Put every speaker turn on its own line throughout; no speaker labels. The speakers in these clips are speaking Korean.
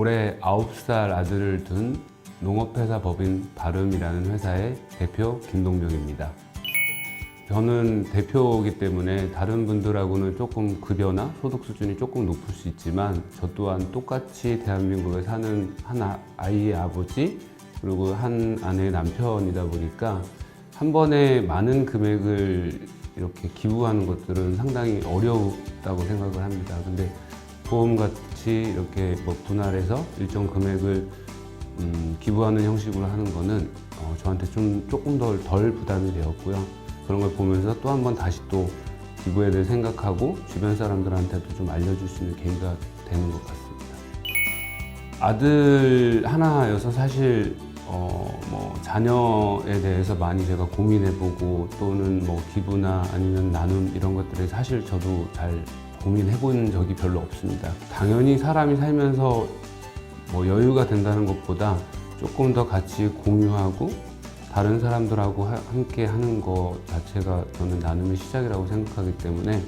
올해 9살 아들을 둔 농업회사 법인 바름이라는 회사의 대표 김동명입니다. 저는 대표이기 때문에 다른 분들하고는 조금 급여나 소득 수준이 조금 높을 수 있지만 저 또한 똑같이 대한민국에 사는 한 아이의 아버지 그리고 한 아내의 남편이다 보니까 한 번에 많은 금액을 이렇게 기부하는 것들은 상당히 어렵다고 생각을 합니다. 근데 보험같이 이렇게 뭐 분할해서 일정 금액을 기부하는 형식으로 하는 거는 저한테 조금 덜 부담이 되었고요. 그런 걸 보면서 또 한 번 다시 또 기부에 대해 생각하고 주변 사람들한테도 좀 알려줄 수 있는 계기가 되는 것 같습니다. 아들 하나여서 사실 뭐 자녀에 대해서 많이 제가 고민해보고 또는 뭐 기부나 아니면 나눔 이런 것들에 사실 저도 잘 고민해본 적이 별로 없습니다. 당연히 사람이 살면서 뭐 여유가 된다는 것보다 조금 더 같이 공유하고 다른 사람들하고 함께 하는 것 자체가 저는 나눔의 시작이라고 생각하기 때문에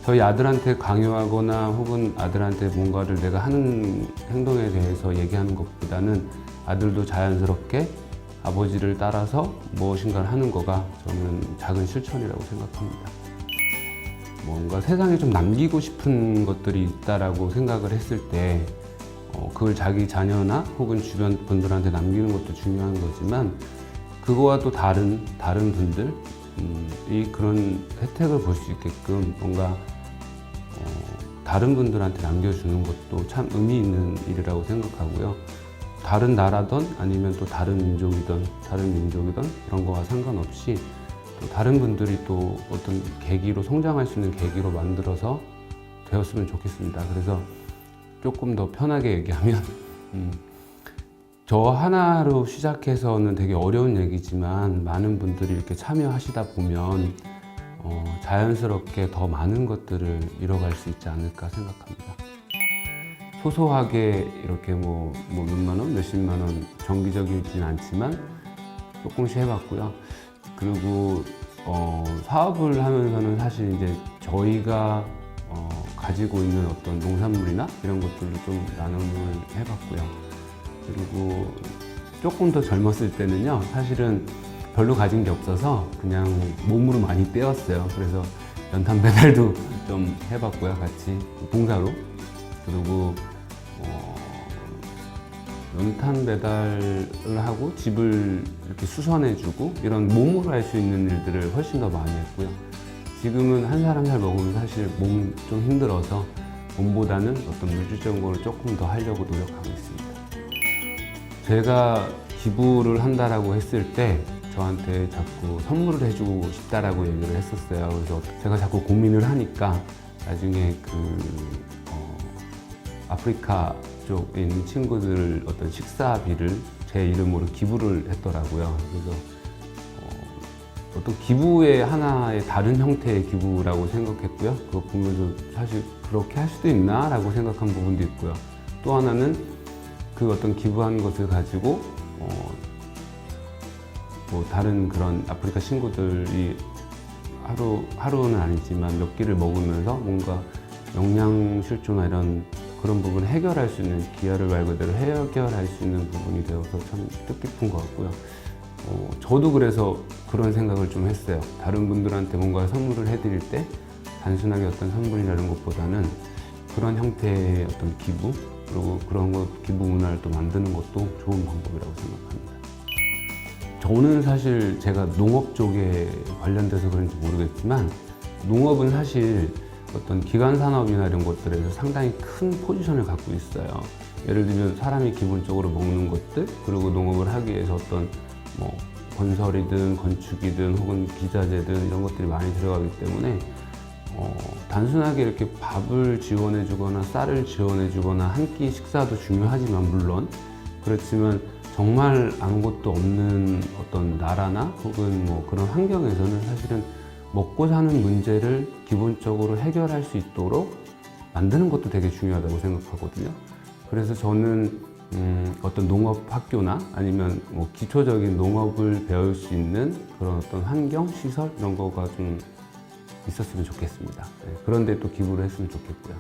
저희 아들한테 강요하거나 혹은 아들한테 뭔가를 내가 하는 행동에 대해서 얘기하는 것보다는 아들도 자연스럽게 아버지를 따라서 무엇인가를 하는 거가 저는 작은 실천이라고 생각합니다. 뭔가 세상에 좀 남기고 싶은 것들이 있다라고 생각을 했을 때 그걸 자기 자녀나 혹은 주변 분들한테 남기는 것도 중요한 거지만 그거와 또 다른 분들이 그런 혜택을 볼 수 있게끔 뭔가 다른 분들한테 남겨주는 것도 참 의미 있는 일이라고 생각하고요. 다른 나라든 아니면 또 다른 민족이든 그런 거와 상관없이 또 다른 분들이 또 어떤 계기로 성장할 수 있는 계기로 만들어서 되었으면 좋겠습니다. 그래서 조금 더 편하게 얘기하면 저 하나로 시작해서는 되게 어려운 얘기지만 많은 분들이 이렇게 참여하시다 보면 자연스럽게 더 많은 것들을 이뤄갈 수 있지 않을까 생각합니다. 소소하게 이렇게 뭐 몇만 원, 몇십만 원 정기적이진 않지만 조금씩 해봤고요. 그리고 사업을 하면서는 사실 이제 저희가 가지고 있는 어떤 농산물이나 이런 것들을 좀 나눔을 해봤고요. 그리고 조금 더 젊었을 때는요, 사실은 별로 가진 게 없어서 그냥 몸으로 많이 떼었어요. 그래서 연탄 배달도 좀 해봤고요, 같이 봉사로. 그리고 연탄 배달을 하고 집을 이렇게 수선해주고 이런 몸으로 할 수 있는 일들을 훨씬 더 많이 했고요. 지금은 한 살 한 살 먹으면 사실 몸 좀 힘들어서 몸보다는 어떤 물질적인 거를 조금 더 하려고 노력하고 있습니다. 제가 기부를 한다라고 했을 때 저한테 자꾸 선물을 해주고 싶다라고 얘기를 했었어요. 그래서 제가 자꾸 고민을 하니까 나중에 아프리카 쪽에 있는 친구들 어떤 식사비를 제 이름으로 기부를 했더라고요. 그래서 어떤 기부의 하나의 다른 형태의 기부라고 생각했고요. 그거 보면서 사실 그렇게 할 수도 있나? 라고 생각한 부분도 있고요. 또 하나는 그 어떤 기부한 것을 가지고 뭐 다른 그런 아프리카 친구들이 하루는 아니지만 몇 끼를 먹으면서 뭔가 영양실조나 이런 그런 부분을 해결할 수 있는 기아를 말 그대로 해결할 수 있는 부분이 되어서 참 뜻깊은 것 같고요. 저도 그래서 그런 생각을 좀 했어요. 다른 분들한테 뭔가 선물을 해드릴 때 단순하게 어떤 선물이나 이런 것보다는 그런 형태의 어떤 기부 그리고 그런 기부 문화를 또 만드는 것도 좋은 방법이라고 생각합니다. 저는 사실 제가 농업 쪽에 관련돼서 그런지 모르겠지만 농업은 사실 어떤 기관 산업이나 이런 것들에서 상당히 큰 포지션을 갖고 있어요. 예를 들면 사람이 기본적으로 먹는 것들 그리고 농업을 하기 위해서 어떤 뭐 건설이든 건축이든 혹은 기자재든 이런 것들이 많이 들어가기 때문에 단순하게 이렇게 밥을 지원해 주거나 쌀을 지원해 주거나 한 끼 식사도 중요하지만 물론 그렇지만 정말 아무것도 없는 어떤 나라나 혹은 뭐 그런 환경에서는 사실은 먹고 사는 문제를 기본적으로 해결할 수 있도록 만드는 것도 되게 중요하다고 생각하거든요. 그래서 저는 어떤 농업 학교나 아니면 뭐 기초적인 농업을 배울 수 있는 그런 어떤 환경, 시설 이런 거가 좀 있었으면 좋겠습니다. 그런데 또 기부를 했으면 좋겠고요.